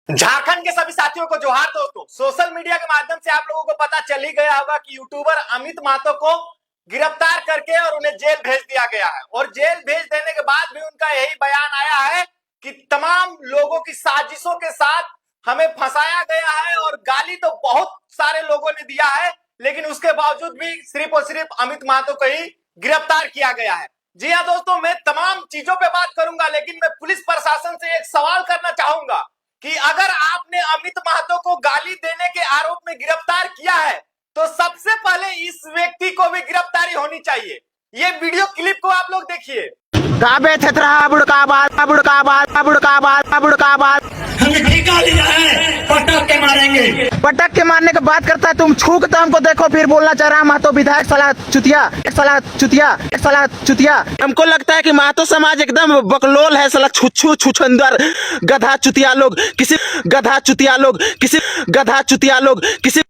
झारखंड के सभी साथियों को जोहार। दोस्तों, सोशल मीडिया के माध्यम से आप लोगों को पता चल ही गया होगा कि यूट्यूबर अमित महतो को गिरफ्तार करके और उन्हें जेल भेज दिया गया है। और जेल भेज देने के बाद भी उनका यही बयान आया है कि तमाम लोगों की साजिशों के साथ हमें फंसाया गया है। और गाली तो बहुत सारे लोगों ने दिया है, लेकिन उसके बावजूद भी सिर्फ और सिर्फ अमित महतो को ही गिरफ्तार किया गया है। जी हाँ दोस्तों, मैं तमाम चीजों पे बात करूंगा, लेकिन मैं पुलिस प्रशासन से एक सवाल करना चाहूंगा कि अगर आपने अमित महतो को गाली देने के आरोप में गिरफ्तार किया है तो सबसे पहले इस व्यक्ति को भी गिरफ्तारी होनी चाहिए। ये वीडियो क्लिप को आप लोग देखिए। काबे छतरा बुड़काबाज बुड़काबाज बुड़काबाज बुड़काबाज हमें टीका लिया है, पटक के मारेंगे। पटक के मारने की बात करता है। तुम छू के तो हमको देखो, फिर बोलना चाह रहा महतो विधायक साला चुतिया साला चुतिया साला चुतिया। हमको लगता है कि महतो समाज एकदम बकलोल है साला, छुच्छू छुछंदर गधा चुतिया लोग, किसी गधा चुतिया लोग, किसी गधा चुतिया लोग, किसी।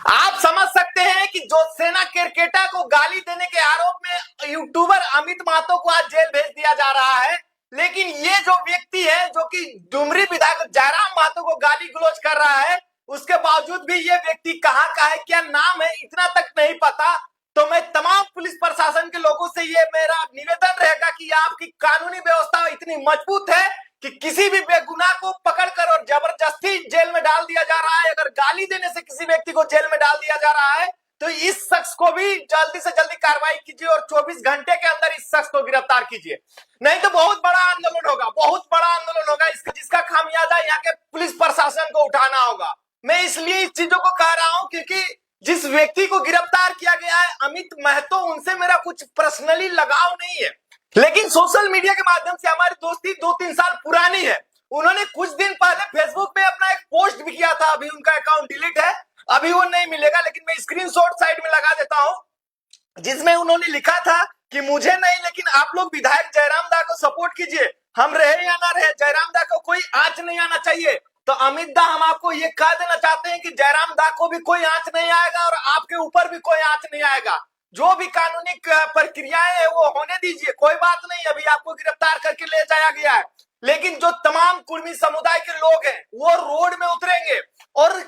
आप समझ सकते हैं कि जो सेना केरकेटा को गाली देने के आरोप में यूट्यूबर अमित महतो को आज जेल भेज दिया जा रहा है, लेकिन ये जो व्यक्ति है जो कि डुमरी विधायक जयराम महतो को गाली गलौज कर रहा है, उसके बावजूद भी ये व्यक्ति कहाँ का है, क्या नाम है, इतना तक नहीं पता। तो मैं तमाम पुलिस प्रशासन के लोगों से ये मेरा निवेदन रहेगा कि आपकी कानूनी व्यवस्था इतनी मजबूत है कि किसी भी बेगुनाह को पकड़कर और जबरदस्ती जेल में डाल दिया जा रहा है। अगर गाली देने से किसी व्यक्ति को जेल में डाल दिया जा रहा है तो इस शख्स को भी जल्दी से जल्दी कार्रवाई कीजिए और 24 घंटे के अंदर इस शख्स को गिरफ्तार कीजिए, नहीं तो बहुत बड़ा आंदोलन होगा, बहुत बड़ा आंदोलन होगा जिसका खामियाजा यहाँ के पुलिस प्रशासन को उठाना होगा। मैं इसलिए इस चीजों को कह रहा हूं क्योंकि जिस व्यक्ति को गिरफ्तार किया गया है अमित महतो, उनसे मेरा कुछ पर्सनली लगाव नहीं है, लेकिन सोशल मीडिया के माध्यम से हमारी दोस्ती 2-3 साल पुरानी है। उन्होंने कुछ दिन पहले फेसबुक पे अपना एक पोस्ट भी किया था, अभी उनका अकाउंट डिलीट है, अभी वो नहीं मिलेगा, लेकिन मैं स्क्रीनशॉट साइड में लगा देता हूं, जिसमें उन्होंने लिखा था कि मुझे नहीं लेकिन आप लोग विधायक जयराम दा को सपोर्ट कीजिए, हम रहे या ना रहे, जयराम दा को कोई आंच नहीं आना चाहिए। तो अमित दा, हम आपको ये कह देना चाहते हैं कि जयराम दा को भी कोई आंच नहीं आएगा और आपके ऊपर भी कोई आंच नहीं आएगा। जो भी कानूनी प्रक्रियाएं है वो होने दीजिए, कोई बात नहीं। अभी आपको गिरफ्तार करके ले जाया गया है, लेकिन जो तमाम कुर्मी समुदाय के लोग हैं वो रोड में उतरेंगे। और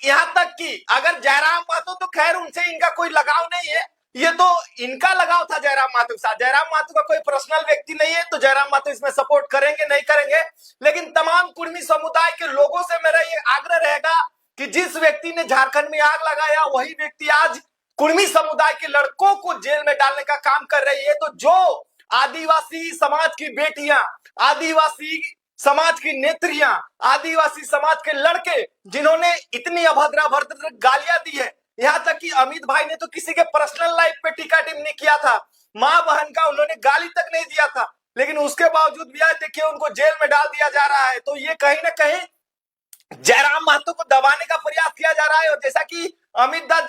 यहाँ तक कि अगर जयराम महतो, तो खैर उनसे इनका कोई लगाव नहीं है, ये तो इनका लगाव था जयराम महतो के साथ। जयराम महतो का कोई पर्सनल व्यक्ति नहीं है, तो जयराम महतो इसमें सपोर्ट करेंगे नहीं करेंगे, लेकिन तमाम कुर्मी समुदाय के लोगों से मेरा ये आग्रह रहेगा कि जिस व्यक्ति ने झारखंड में आग लगाया वही व्यक्ति आज कुर्मी समुदाय के लड़कों को जेल में डालने का काम कर रही है। तो जो आदिवासी समाज की बेटियां, आदिवासी समाज की नेत्रियां, आदिवासी समाज के लड़के जिन्होंने इतनी अभद्र अभद्र गालियां दी है, यहाँ तक कि अमित भाई ने तो किसी के पर्सनल लाइफ पे टीका टिप्पणी किया था, माँ बहन का उन्होंने गाली तक नहीं दिया था, लेकिन उसके बावजूद भी आज देखिए उनको जेल में डाल दिया जा रहा है। तो ये कहीं ना कहीं जयराम महतो को दबाने का प्रयास किया जा रहा है। और जैसा कि अमित दा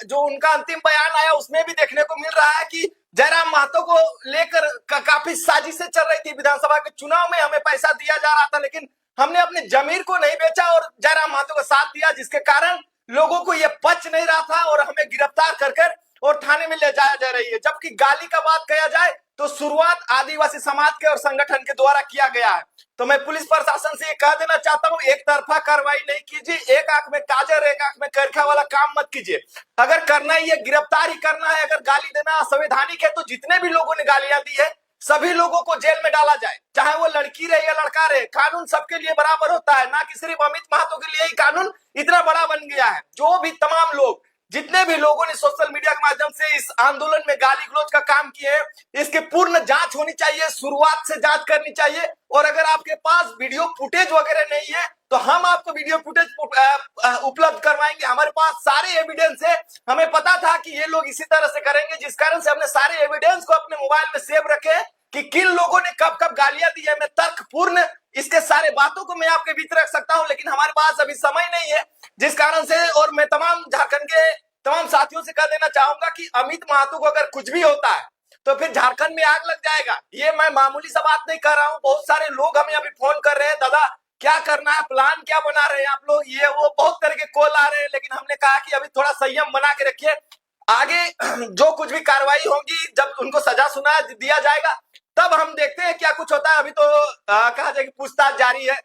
जो उनका अंतिम बयान आया उसमें भी देखने को मिल रहा है कि जयराम महतो को लेकर काफी साजिशें चल रही थी। विधानसभा के चुनाव में हमें पैसा दिया जा रहा था, लेकिन हमने अपने जमीर को नहीं बेचा और जयराम महतो को साथ दिया, जिसके कारण लोगों को यह पच नहीं रहा था और हमें गिरफ्तार कर और थाने में ले जाया जा रही है। जबकि गाली का बात कहा जाए तो शुरुआत आदिवासी समाज के और संगठन के द्वारा किया गया है। तो मैं पुलिस प्रशासन से ये कह देना चाहता हूँ, एक तरफा कार्रवाई नहीं कीजिए, एक आंख में काजल एक आंख में करखा वाला काम मत कीजिए। अगर करना ही है, गिरफ्तारी करना है, अगर गाली देना असंवैधानिक है, तो जितने भी लोगों ने गालियां दी है सभी लोगों को जेल में डाला जाए, चाहे वो लड़की रहे या लड़का रहे। कानून सबके लिए बराबर होता है, ना कि सिर्फ अमित महतो के लिए ही कानून इतना बड़ा बन गया है। जो भी तमाम लोग, जितने भी लोगों ने सोशल मीडिया के माध्यम से इस आंदोलन में गाली गलौज का काम किए हैं, इसकी पूर्ण जांच होनी चाहिए, शुरुआत से जांच करनी चाहिए। और अगर आपके पास वीडियो फुटेज वगैरह नहीं है तो हम आपको वीडियो फुटेज उपलब्ध करवाएंगे। हमारे पास सारे एविडेंस है, हमें पता था कि ये लोग इसी तरह से करेंगे, जिस कारण से हमने सारे एविडेंस को अपने मोबाइल में सेव रखे कि किन लोगों ने कब कब गालियां दी है। मैं तर्कपूर्ण इसके सारे बातों को मैं आपके बीच रख सकता हूं, लेकिन हमारे पास अभी समय नहीं है, जिस कारण से। और मैं तमाम झारखंड के तमाम साथियों से कह देना चाहूंगा कि अमित महतो को अगर कुछ भी होता है तो फिर झारखंड में आग लग जाएगा। ये मैं मामूली सा बात नहीं कर रहा हूँ। बहुत सारे लोग हमें अभी फोन कर रहे हैं, दादा क्या करना है, प्लान क्या बना रहे हैं आप लोग, ये वो बहुत तरह के कॉल आ रहे हैं, लेकिन हमने कहा कि अभी थोड़ा संयम बना के रखिए। आगे जो कुछ भी कार्रवाई होगी, जब उनको सजा सुना दिया जाएगा तब हम देखते हैं क्या कुछ होता है। अभी तो कहा जाए कि पूछताछ जारी है।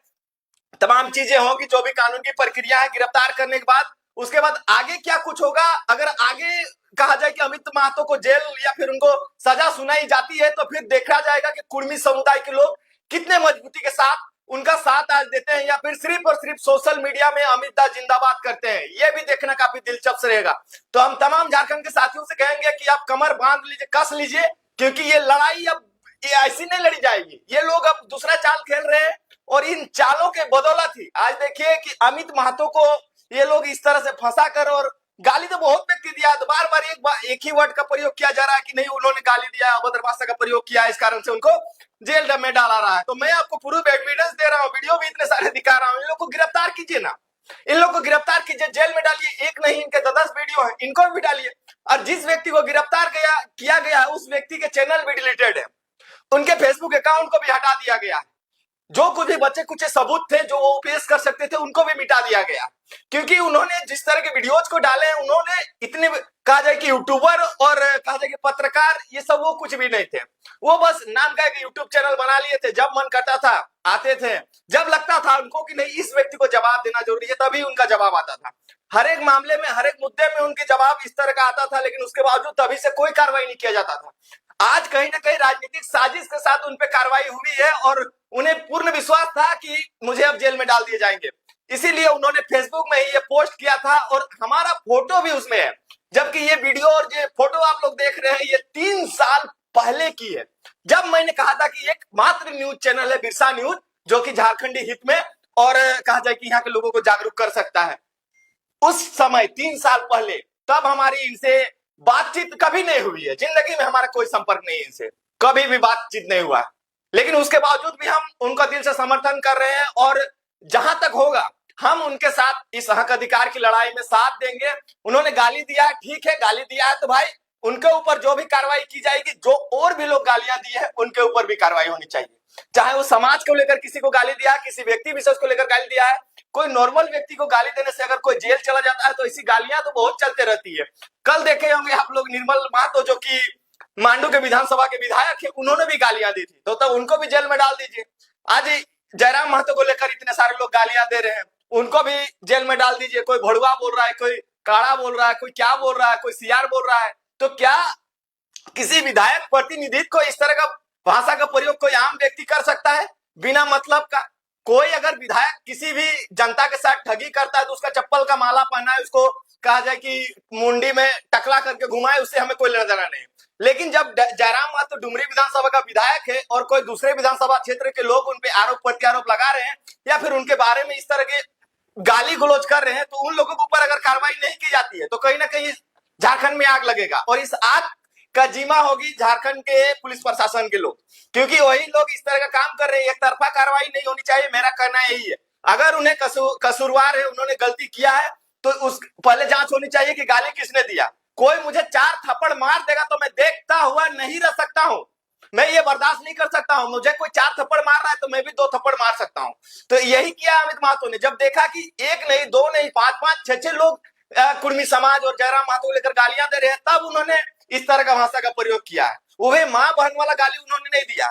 तमाम चीजें होंगी, जो भी कानून की प्रक्रिया है गिरफ्तार करने के बाद। उसके बाद आगे क्या कुछ होगा, अगर आगे कहा जाए कि अमित महतो को जेल या फिर उनको सजा सुनाई जाती है, तो फिर देखा जाएगा कि कुर्मी समुदाय के लोग कितने मजबूती के साथ उनका साथ आज देते हैं, या फिर सिर्फ और सिर्फ सोशल मीडिया में अमित दा जिंदाबाद करते हैं। ये भी देखना काफी दिलचस्प रहेगा। तो हम तमाम झारखंड के साथियों से कहेंगे कि आप कमर बांध लीजिए, कस लीजिए, क्योंकि ये लड़ाई अब ये ऐसी नहीं लड़ी जाएगी। ये लोग अब दूसरा चाल खेल रहे हैं, और इन चालों के बदौलत ही आज देखिए कि अमित महतो को ये लोग इस तरह से फंसा कर, और गाली तो बहुत व्यक्ति दिया, तो बार बार एक ही वर्ड का प्रयोग किया जा रहा है कि नहीं उन्होंने गाली दिया, अभद्र भाषा का प्रयोग किया, इस कारण से उनको जेल में डाला रहा है। तो मैं आपको प्रूफ एविडेंस दे रहा हूँ, वीडियो भी इतने सारे दिखा रहा हूँ। इन लोग को गिरफ्तार कीजिए ना, इन लोग को गिरफ्तार कीजिए, जेल में डालिए। एक नहीं, इनके 10 वीडियो है, इनको भी डालिए। और जिस व्यक्ति को गिरफ्तार किया गया है, उस व्यक्ति के चैनल भी डिलीटेड है, उनके फेसबुक अकाउंट को भी हटा दिया गया है। जो कुछ भी बच्चे कुछ सबूत थे जो वो पेश कर सकते थे, उनको भी मिटा दिया गया, क्योंकि उन्होंने जिस तरह के वीडियोज को डाले हैं, उन्होंने इतने कहा जाए कि यूट्यूबर और कहा जाए कि पत्रकार, ये सब वो कुछ भी नहीं थे। वो बस नाम का एक यूट्यूब चैनल बना लिए थे, जब मन करता था आते थे, जब लगता था उनको कि नहीं इस व्यक्ति को जवाब देना जरूरी है, तभी उनका जवाब आता था। हर एक मामले में, हर एक मुद्दे में उनके जवाब इस तरह का आता था, लेकिन उसके बावजूद तभी से कोई कार्रवाई नहीं किया जाता था। आज कहीं ना कहीं राजनीतिक साजिश के साथ उन पे कार्रवाई हुई है, और उन्हें पूर्ण विश्वास था कि मुझे अब जेल में डाल दिए जाएंगे, इसीलिए उन्होंने फेसबुक में ही ये पोस्ट किया था, और हमारा फोटो भी उसमें है। जबकि ये वीडियो और ये फोटो आप लोग देख रहे हैं, ये 3 साल पहले की है, जब मैंने कहा था कि एक मात्र न्यूज चैनल है बिरसा न्यूज, जो कि झारखंडी हित में और कहा जाए कि यहाँ के लोगों को जागरूक कर सकता है। उस समय 3 साल पहले, तब हमारी इनसे बातचीत कभी नहीं हुई है, जिंदगी में हमारा कोई संपर्क नहीं है इनसे, कभी भी बातचीत नहीं हुआ। लेकिन उसके बावजूद भी हम उनका दिल से समर्थन कर रहे हैं, और जहां तक होगा हम उनके साथ इस हक अधिकार की लड़ाई में साथ देंगे। उन्होंने गाली दिया है, ठीक है, गाली दिया है तो भाई उनके ऊपर जो भी कार्रवाई की जाएगी, जो और भी लोग गालियां दिए हैं उनके ऊपर भी कार्रवाई होनी चाहिए। चाहे वो समाज को लेकर किसी को गाली दिया है, किसी व्यक्ति विशेष को लेकर गाली दिया है, कोई नॉर्मल व्यक्ति को गाली देने से अगर कोई जेल चला जाता है, तो ऐसी गालियां तो बहुत चलते रहती है। कल देखे होंगे आप लोग, निर्मल महतो जो कि मांडू के विधानसभा के विधायक है, उन्होंने भी गालियां दी थी, तो तब उनको भी जेल में डाल दीजिए। आज जयराम महतो को लेकर इतने सारे लोग गालियां दे रहे हैं, उनको भी जेल में डाल दीजिए। कोई भड़ुआ बोल रहा है, कोई काड़ा बोल रहा है, कोई क्या बोल रहा है, कोई सियार बोल रहा है, तो क्या किसी विधायक प्रतिनिधित्व को इस तरह का भाषा का प्रयोग कोई आम व्यक्ति कर सकता है बिना मतलब का? कोई अगर विधायक किसी भी जनता के साथ ठगी करता है, तो उसका चप्पल का माला पहना है, उसको कहा जाए कि मुंडी में टकला करके घुमाए, उससे हमें कोई लेना देना नहीं। लेकिन जब जयराम महतो डुमरी विधानसभा का विधायक है, और कोई दूसरे विधानसभा क्षेत्र के लोग उन पे आरोप प्रत्यारोप लगा रहे हैं, या फिर उनके बारे में इस तरह के गाली गलौज कर रहे हैं, तो उन लोगों के ऊपर अगर कार्रवाई नहीं की जाती है, तो कहीं ना कहीं झारखंड में आग लगेगा, और इस आग का जिम्मा होगी झारखंड के पुलिस प्रशासन के लोग, क्योंकि वही लोग इस तरह का काम कर रहे हैं। एक तरफा कार्रवाई नहीं होनी चाहिए, मेरा कहना यही है। अगर उन्हें कसूरवार है, उन्होंने गलती किया है, तो उस पहले जांच होनी चाहिए कि गाली किसने दिया। कोई मुझे 4 थप्पड़ मार देगा तो मैं देखता हुआ नहीं रह सकता हूं, मैं ये बर्दाश्त नहीं कर सकता हूं। मुझे कोई 4 थप्पड़ मार रहा है तो मैं भी 2 थप्पड़ मार सकता हूं। तो यही किया अमित महतो ने, जब देखा कि 1 नहीं 2 नहीं 5-5 6-6 लोग कुर्मी समाज और जयराम महतो को लेकर गालियां दे रहे हैं, तब उन्होंने इस तरह का भाषा का प्रयोग किया है। वो मां बहन वाला गाली उन्होंने नहीं दिया,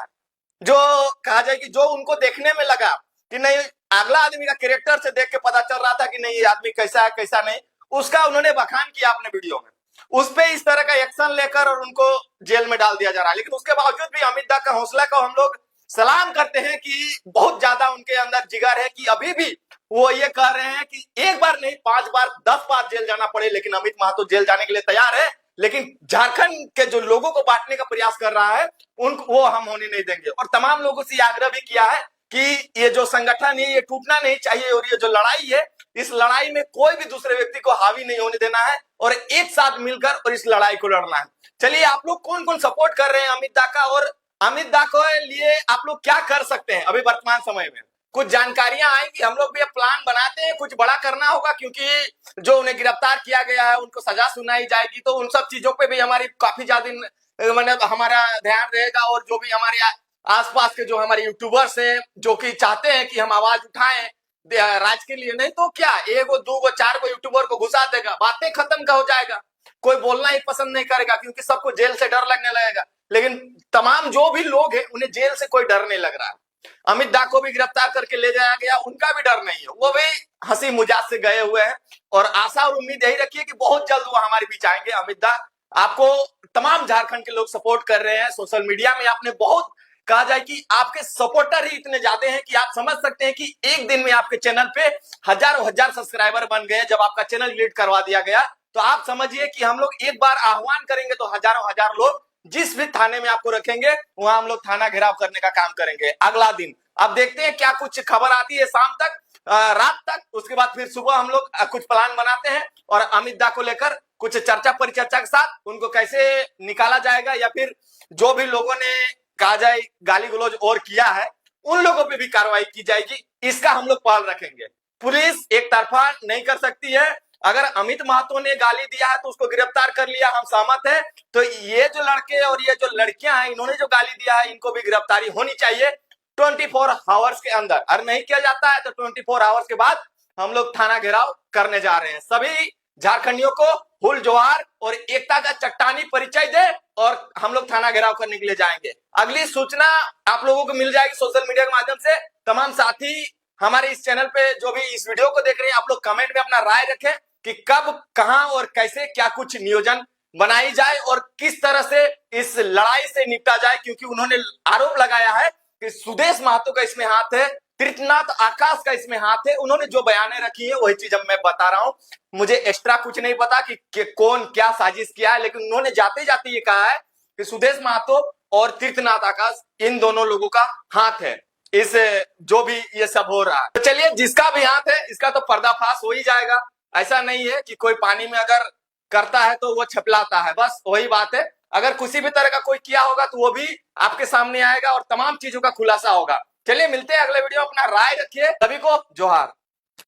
जो कहा जाए कि जो उनको देखने में लगा कि नहीं, अगला आदमी का कैरेक्टर से देख के पता चल रहा था कि नहीं ये आदमी कैसा है कैसा नहीं, उसका उन्होंने बखान किया अपने वीडियो में। उस पे इस तरह का एक्शन लेकर और उनको जेल में डाल दिया जा रहा है। लेकिन उसके बावजूद भी अमित दा का हौसला को हम लोग सलाम करते हैं कि बहुत ज्यादा उनके अंदर जिगर है, कि अभी भी वो ये कह रहे हैं कि 1 बार नहीं 5 बार 10 बार जेल जाना पड़े, लेकिन अमित महतो जेल जाने के लिए तैयार है। लेकिन झारखंड के जो लोगों को बांटने का प्रयास कर रहा है, उनको वो हम होने नहीं देंगे। और तमाम लोगों से आग्रह भी किया है कि ये जो संगठन है ये टूटना नहीं चाहिए, और ये जो लड़ाई है, इस लड़ाई में कोई भी दूसरे व्यक्ति को हावी नहीं होने देना है, और एक साथ मिलकर और इस लड़ाई को लड़ना है। चलिए, आप लोग कौन कौन सपोर्ट कर रहे हैं अमित दा का, और अमित दा को लिए आप लोग क्या कर सकते हैं अभी वर्तमान समय में? कुछ जानकारियां आएंगी, हम लोग भी प्लान बनाते हैं, कुछ बड़ा करना होगा, क्योंकि जो उन्हें गिरफ्तार किया गया है उनको सजा सुनाई जाएगी, तो उन सब चीजों पे भी हमारी काफी ज्यादा मतलब हमारा ध्यान रहेगा। और जो भी हमारे आसपास के जो हमारे यूट्यूबर्स हैं, जो कि चाहते हैं कि हम आवाज उठाएं राज के लिए, नहीं तो क्या 1 2 4 यूट्यूबर को घुसा देगा, बातें खत्म का हो जाएगा, कोई बोलना ही पसंद नहीं करेगा, क्योंकि सबको जेल से डर लगने लगेगा। लेकिन तमाम जो भी लोग हैं उन्हें जेल से कोई डर नहीं लग रहा है। अमित दा को भी गिरफ्तार करके ले जाया गया, उनका भी डर नहीं है, वो भी हंसी मजाक से गए हुए हैं। और आशा और उम्मीद यही रखिए कि बहुत जल्द वो हमारे बीच आएंगे। अमित दा, आपको तमाम झारखंड के लोग सपोर्ट कर रहे हैं। सोशल मीडिया में आपने बहुत, कहा जाए कि आपके सपोर्टर ही इतने ज्यादा हैं कि आप समझ सकते हैं कि एक दिन में आपके चैनल पे हजारों हजार सब्सक्राइबर बन गए। जब आपका चैनल डिलीट करवा दिया गया तो आप समझिए कि हम लोग एक बार आह्वान करेंगे तो हजारों हजार लोग जिस भी थाने में आपको रखेंगे वहां हम लोग थाना घेराव करने का काम करेंगे अगला दिन। अब देखते हैं क्या कुछ खबर आती है शाम तक, रात तक, उसके बाद फिर सुबह हम लोग कुछ प्लान बनाते हैं और अमित दा को लेकर कुछ चर्चा परिचर्चा के साथ उनको कैसे निकाला जाएगा, या फिर जो भी लोगों ने कहा जाए गाली गलौज और किया है उन लोगों पे भी कार्रवाई की जाएगी। इसका हम लोग पहल रखेंगे। पुलिस एक तरफा नहीं कर सकती है। अगर अमित महतो ने गाली दिया है तो उसको गिरफ्तार कर लिया, हम सहमत हैं। तो ये जो लड़के और ये जो लड़कियां हैं, इन्होंने जो गाली दिया है, इनको भी गिरफ्तारी होनी चाहिए 24 आवर्स के अंदर। अगर नहीं किया जाता है तो 24 आवर्स के बाद हम लोग थाना घेराव करने जा रहे हैं। सभी झारखंडियों को हुल जोहार और एकता का चट्टानी परिचय दे और हम लोग थाना घेराव करने के लिए जाएंगे। अगली सूचना आप लोगों को मिल जाएगी सोशल मीडिया के माध्यम से। तमाम साथी हमारे इस चैनल पे जो भी इस वीडियो को देख रहे हैं, आप लोग कमेंट में अपना राय रखें कि कब, कहां और कैसे क्या कुछ नियोजन बनाई जाए और किस तरह से इस लड़ाई से निपटा जाए, क्योंकि उन्होंने आरोप लगाया है कि सुदेश महतो का इसमें हाथ है, तीर्थनाथ आकाश का इसमें हाथ है। उन्होंने जो बयानें रखी है वही चीज अब मैं बता रहा हूं। मुझे एक्स्ट्रा कुछ नहीं पता कि कौन क्या साजिश किया है, लेकिन उन्होंने जाते जाते ये कहा है कि सुदेश महतो और तीर्थनाथ आकाश इन दोनों लोगों का हाथ है इस जो भी ये सब हो रहा है। तो चलिए, जिसका भी हाथ है इसका तो पर्दाफाश हो ही जाएगा। ऐसा नहीं है कि कोई पानी में अगर करता है तो वो छपलाता है, बस वही बात है। अगर किसी भी तरह का कोई किया होगा तो वो भी आपके सामने आएगा और तमाम चीजों का खुलासा होगा। चलिए मिलते हैं अगले वीडियो। अपना राय रखिए। सभी को जोहार।